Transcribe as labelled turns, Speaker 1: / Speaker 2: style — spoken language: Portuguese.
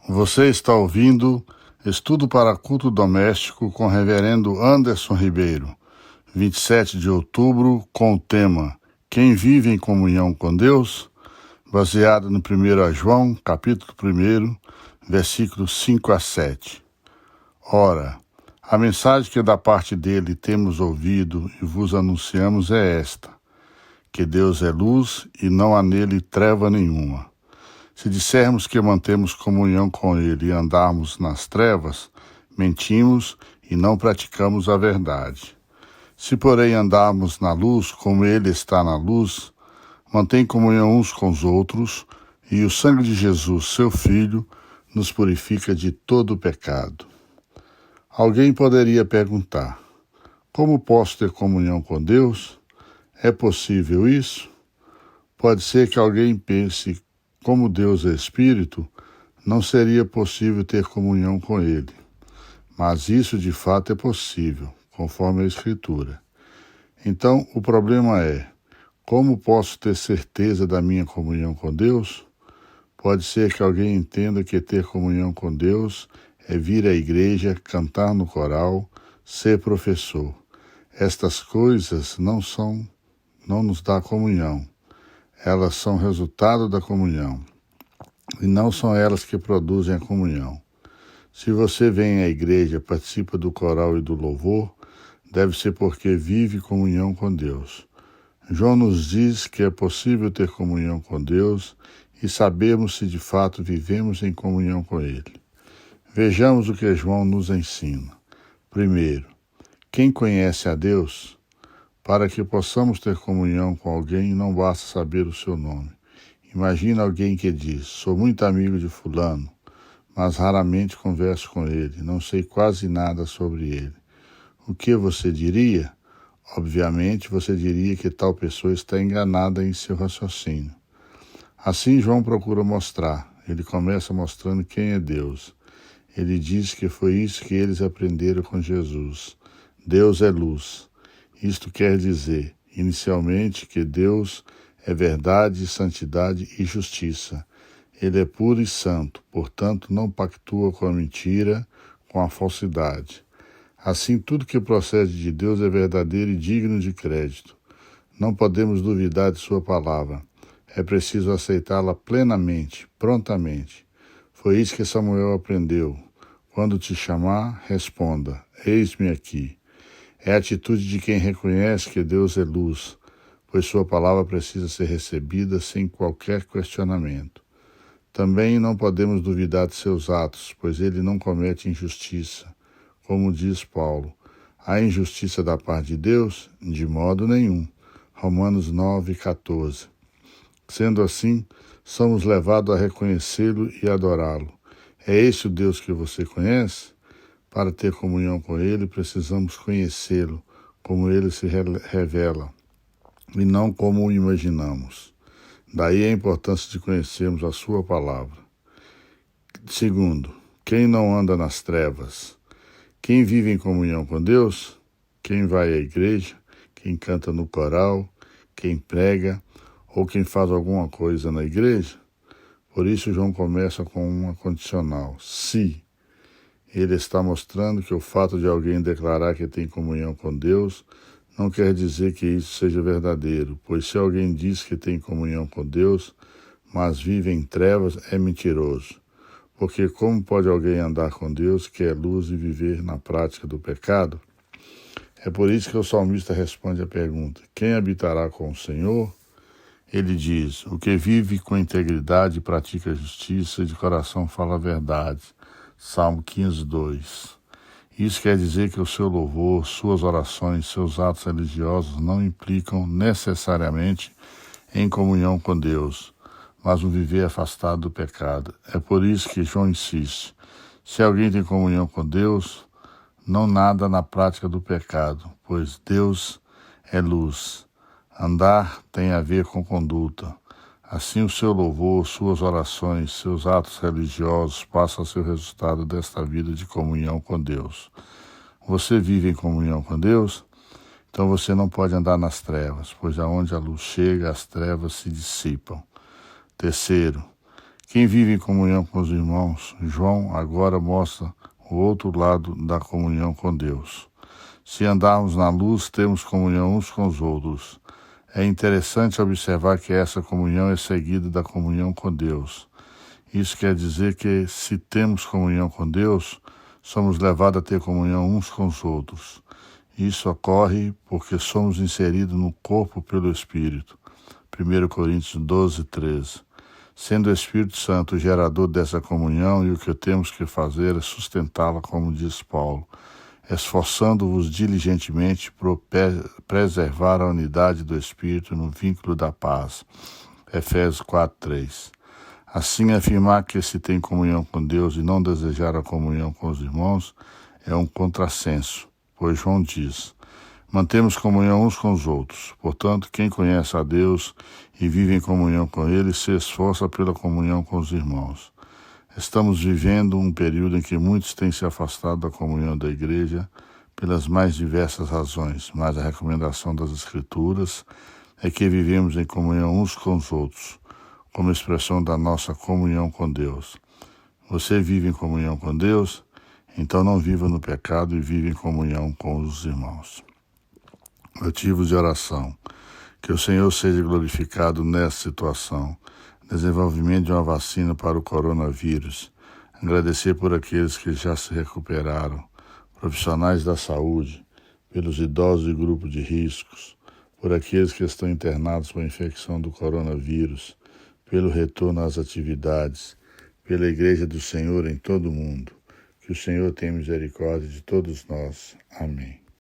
Speaker 1: Você está ouvindo Estudo para Culto Doméstico com o Reverendo Anderson Ribeiro, 27 de outubro, com o tema Quem vive em comunhão com Deus, baseado no 1 João, capítulo 1, versículos 5 a 7. Ora, a mensagem que da parte dele temos ouvido e vos anunciamos é esta, que Deus é luz e não há nele treva nenhuma. Se dissermos que mantemos comunhão com ele e andarmos nas trevas, mentimos e não praticamos a verdade. Se, porém, andarmos na luz, como ele está na luz, mantém comunhão uns com os outros, e o sangue de Jesus, seu Filho, nos purifica de todo o pecado. Alguém poderia perguntar, como posso ter comunhão com Deus? É possível isso? Pode ser que alguém pense, como Deus é Espírito, não seria possível ter comunhão com Ele. Mas isso de fato é possível, conforme a Escritura. Então, o problema é, como posso ter certeza da minha comunhão com Deus? Pode ser que alguém entenda que ter comunhão com Deus é vir à igreja, cantar no coral, ser professor. Estas coisas não nos dão comunhão. Elas são resultado da comunhão, e não são elas que produzem a comunhão. Se você vem à igreja, participa do coral e do louvor, deve ser porque vive comunhão com Deus. João nos diz que é possível ter comunhão com Deus e sabermos se de fato vivemos em comunhão com Ele. Vejamos o que João nos ensina. Primeiro, quem conhece a Deus? Para que possamos ter comunhão com alguém, não basta saber o seu nome. Imagina alguém que diz, sou muito amigo de fulano, mas raramente converso com ele, não sei quase nada sobre ele. O que você diria? Obviamente, você diria que tal pessoa está enganada em seu raciocínio. Assim, João procura mostrar. Ele começa mostrando quem é Deus. Ele diz que foi isso que eles aprenderam com Jesus. Deus é luz. Isto quer dizer, inicialmente, que Deus é verdade, santidade e justiça. Ele é puro e santo, portanto, não pactua com a mentira, com a falsidade. Assim, tudo que procede de Deus é verdadeiro e digno de crédito. Não podemos duvidar de sua palavra. É preciso aceitá-la plenamente, prontamente. Foi isso que Samuel aprendeu. Quando te chamar, responda, eis-me aqui. É a atitude de quem reconhece que Deus é luz, pois sua palavra precisa ser recebida sem qualquer questionamento. Também não podemos duvidar de seus atos, pois ele não comete injustiça. Como diz Paulo, há injustiça da parte de Deus? De modo nenhum. Romanos 9:14. Sendo assim, somos levados a reconhecê-lo e adorá-lo. É esse o Deus que você conhece? Para ter comunhão com Ele, precisamos conhecê-lo, como Ele se revela, e não como o imaginamos. Daí a importância de conhecermos a Sua palavra. Segundo, quem não anda nas trevas? Quem vive em comunhão com Deus? Quem vai à igreja? Quem canta no coral? Quem prega? Ou quem faz alguma coisa na igreja? Por isso, João começa com uma condicional, se. Ele está mostrando que o fato de alguém declarar que tem comunhão com Deus não quer dizer que isso seja verdadeiro, pois se alguém diz que tem comunhão com Deus, mas vive em trevas, é mentiroso. Porque como pode alguém andar com Deus, que é luz, e viver na prática do pecado? É por isso que o salmista responde à pergunta, quem habitará com o Senhor? Ele diz, o que vive com integridade, pratica a justiça e de coração fala a verdade. Salmo 15:2. Isso quer dizer que o seu louvor, suas orações, seus atos religiosos não implicam necessariamente em comunhão com Deus, mas um viver afastado do pecado. É por isso que João insiste. Se alguém tem comunhão com Deus, não nada na prática do pecado, pois Deus é luz. Andar tem a ver com conduta. Assim, o seu louvor, suas orações, seus atos religiosos passam a ser o resultado desta vida de comunhão com Deus. Você vive em comunhão com Deus? Então você não pode andar nas trevas, pois aonde a luz chega, as trevas se dissipam. Terceiro, Quem vive em comunhão com os irmãos, João agora mostra o outro lado da comunhão com Deus. Se andarmos na luz, temos comunhão uns com os outros. É interessante observar que essa comunhão é seguida da comunhão com Deus. Isso quer dizer que, se temos comunhão com Deus, somos levados a ter comunhão uns com os outros. Isso ocorre porque somos inseridos no corpo pelo Espírito. 1 Coríntios 12, 13. Sendo o Espírito Santo o gerador dessa comunhão, e o que temos que fazer é sustentá-la, como diz Paulo, esforçando-vos diligentemente por preservar a unidade do Espírito no vínculo da paz. Efésios 4, 3. Assim, afirmar que se tem comunhão com Deus e não desejar a comunhão com os irmãos é um contrassenso, pois João diz: mantemos comunhão uns com os outros. Portanto, quem conhece a Deus e vive em comunhão com Ele se esforça pela comunhão com os irmãos. Estamos vivendo um período em que muitos têm se afastado da comunhão da igreja pelas mais diversas razões, mas a recomendação das Escrituras é que vivemos em comunhão uns com os outros, como expressão da nossa comunhão com Deus. Você vive em comunhão com Deus? Então não viva no pecado e vive em comunhão com os irmãos. Motivos de oração. Que o Senhor seja glorificado nessa situação. Desenvolvimento de uma vacina para o coronavírus. Agradecer por aqueles que já se recuperaram. Profissionais da saúde. Pelos idosos e grupos de riscos. Por aqueles que estão internados com a infecção do coronavírus. Pelo retorno às atividades. Pela Igreja do Senhor em todo o mundo. Que o Senhor tenha misericórdia de todos nós. Amém.